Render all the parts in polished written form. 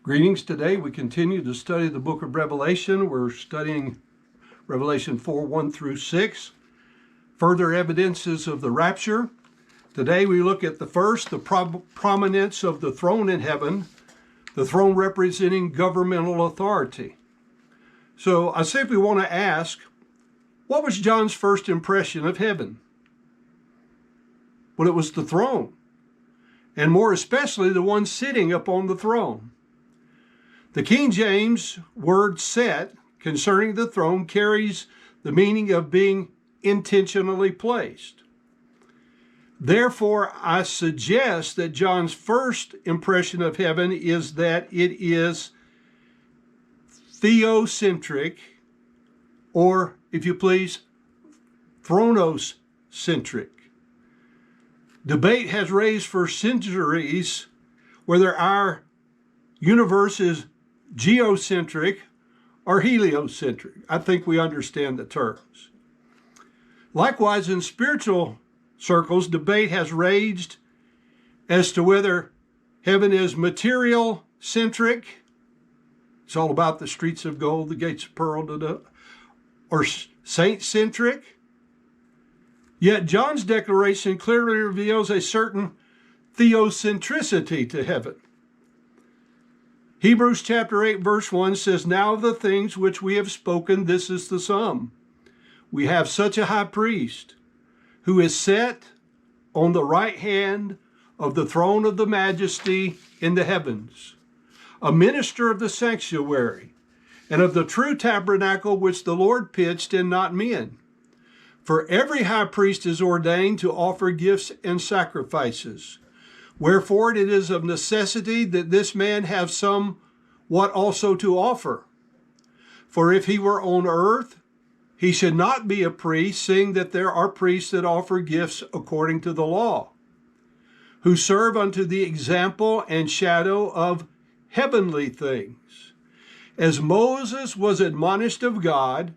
Greetings. Today we continue to study the book of Revelation. We're studying Revelation 4, 1 through 6. Further evidences of the rapture. Today we look at the first, the prominence of the throne in heaven, the throne representing governmental authority. So I simply want to ask, what was John's first impression of heaven? Well, it was the throne, and more especially the one sitting upon the throne. The King James word set concerning the throne carries the meaning of being intentionally placed. Therefore, I suggest that John's first impression of heaven is that it is theocentric, or, if you please, thronocentric. Debate has raised for centuries whether our universe is geocentric or heliocentric. I think we understand the terms. Likewise, in spiritual circles, debate has raged as to whether heaven is material-centric. It's all about the streets of gold, the gates of pearl, or saint-centric. Yet John's declaration clearly reveals a certain theocentricity to heaven. Hebrews chapter 8 verse 1 says, "Now of the things which we have spoken, this is the sum. We have such a high priest who is set on the right hand of the throne of the majesty in the heavens, a minister of the sanctuary and of the true tabernacle which the Lord pitched and not men. For every high priest is ordained to offer gifts and sacrifices. Wherefore it is of necessity that this man have somewhat also to offer. For if he were on earth, he should not be a priest, seeing that there are priests that offer gifts according to the law, who serve unto the example and shadow of heavenly things. As Moses was admonished of God,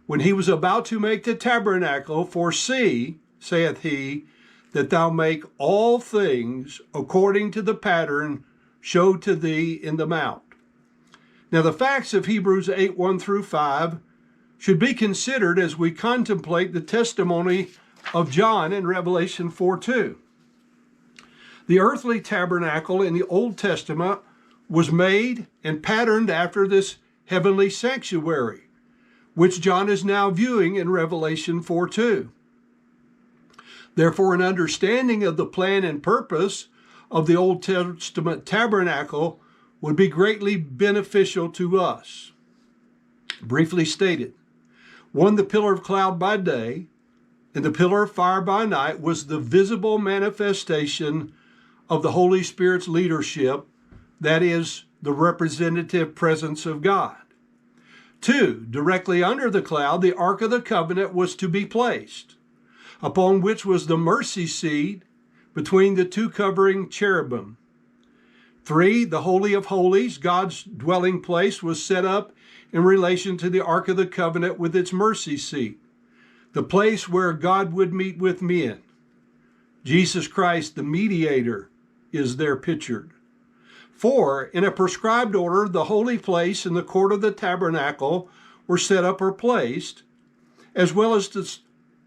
when he was about to make the tabernacle, for see, saith he, that thou make all things according to the pattern showed to thee in the mount." Now the facts of Hebrews 8, 1 through 5 should be considered as we contemplate the testimony of John in Revelation 4, 2. The earthly tabernacle in the Old Testament was made and patterned after this heavenly sanctuary, which John is now viewing in Revelation 4, 2. Therefore, an understanding of the plan and purpose of the Old Testament tabernacle would be greatly beneficial to us. Briefly stated, 1, the pillar of cloud by day and the pillar of fire by night was the visible manifestation of the Holy Spirit's leadership, that is, the representative presence of God. 2, directly under the cloud, the Ark of the Covenant was to be placed, upon which was the mercy seat between the two covering cherubim. 3, the Holy of Holies, God's dwelling place, was set up in relation to the Ark of the Covenant with its mercy seat, the place where God would meet with men. Jesus Christ, the mediator, is there pictured. 4, in a prescribed order, the holy place and the court of the tabernacle were set up or placed, as well as the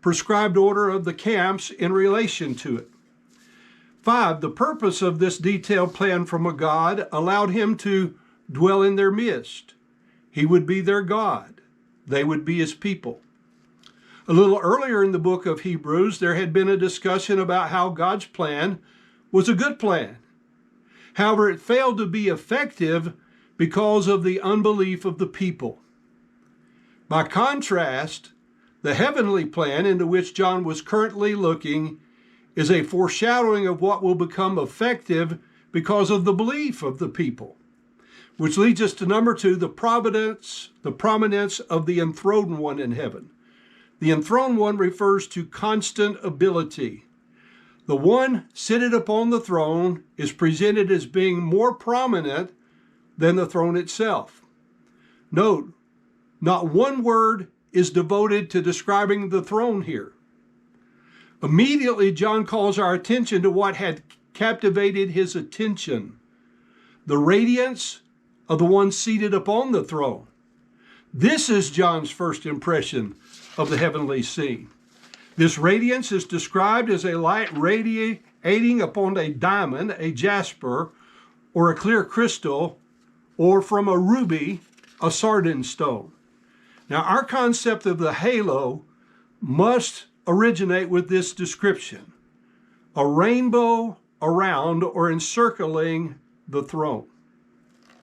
prescribed order of the camps in relation to it. 5, the purpose of this detailed plan from a God allowed him to dwell in their midst. He would be their God. They would be his people. A little earlier in the book of Hebrews, there had been a discussion about how God's plan was a good plan. However, it failed to be effective because of the unbelief of the people. By contrast, the heavenly plan into which John was currently looking is a foreshadowing of what will become effective because of the belief of the people. Which leads us to number 2, the prominence of the enthroned one in heaven. The enthroned one refers to constant ability. The one seated upon the throne is presented as being more prominent than the throne itself. Note, not one word is devoted to describing the throne here. Immediately, John calls our attention to what had captivated his attention: the radiance of the one seated upon the throne. This is John's first impression of the heavenly scene. This radiance is described as a light radiating upon a diamond, a jasper, or a clear crystal, or from a ruby, a sardine stone. Now, our concept of the halo must originate with this description: a rainbow around or encircling the throne.